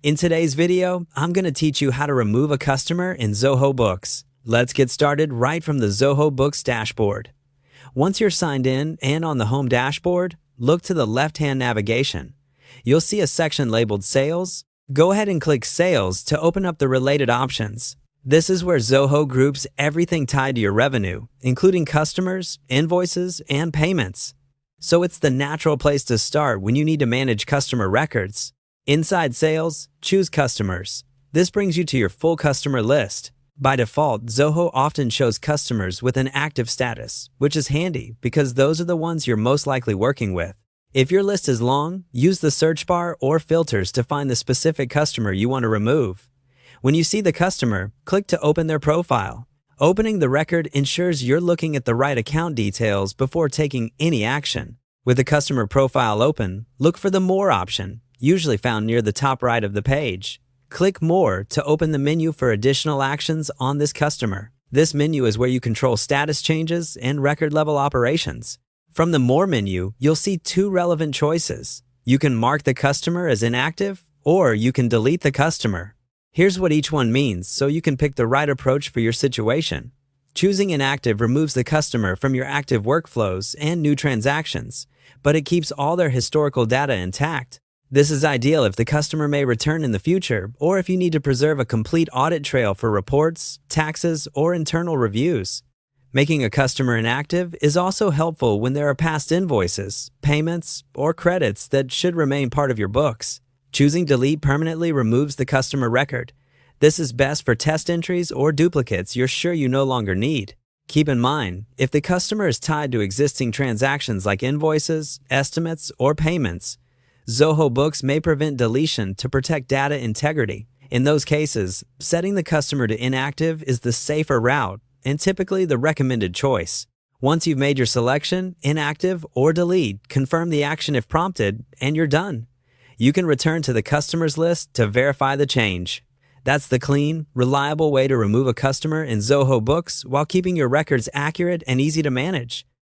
In today's video, I'm going to teach you how to remove a customer in Zoho Books. Let's get started right from the Zoho Books dashboard. Once you're signed in and on the home dashboard, look to the left-hand navigation. You'll see a section labeled Sales. Go ahead and click Sales to open up the related options. This is where Zoho groups everything tied to your revenue, including customers, invoices, and payments. So it's the natural place to start when you need to manage customer records. Inside Sales, choose Customers. This brings you to your full customer list. By default, Zoho often shows customers with an active status, which is handy because those are the ones you're most likely working with. If your list is long, use the search bar or filters to find the specific customer you want to remove. When you see the customer, click to open their profile. Opening the record ensures you're looking at the right account details before taking any action. With the customer profile open, look for the More option, usually found near the top right of the page. Click More to open the menu for additional actions on this customer. This menu is where you control status changes and record-level operations. From the More menu, you'll see two relevant choices. You can mark the customer as inactive, or you can delete the customer. Here's what each one means so you can pick the right approach for your situation. Choosing inactive removes the customer from your active workflows and new transactions, but it keeps all their historical data intact. This is ideal if the customer may return in the future or if you need to preserve a complete audit trail for reports, taxes, or internal reviews. Making a customer inactive is also helpful when there are past invoices, payments, or credits that should remain part of your books. Choosing Delete permanently removes the customer record. This is best for test entries or duplicates you're sure you no longer need. Keep in mind, if the customer is tied to existing transactions like invoices, estimates, or payments, Zoho Books may prevent deletion to protect data integrity. In those cases, setting the customer to inactive is the safer route and typically the recommended choice. Once you've made your selection, inactive or delete, confirm the action if prompted, and you're done. You can return to the customers list to verify the change. That's the clean, reliable way to remove a customer in Zoho Books while keeping your records accurate and easy to manage.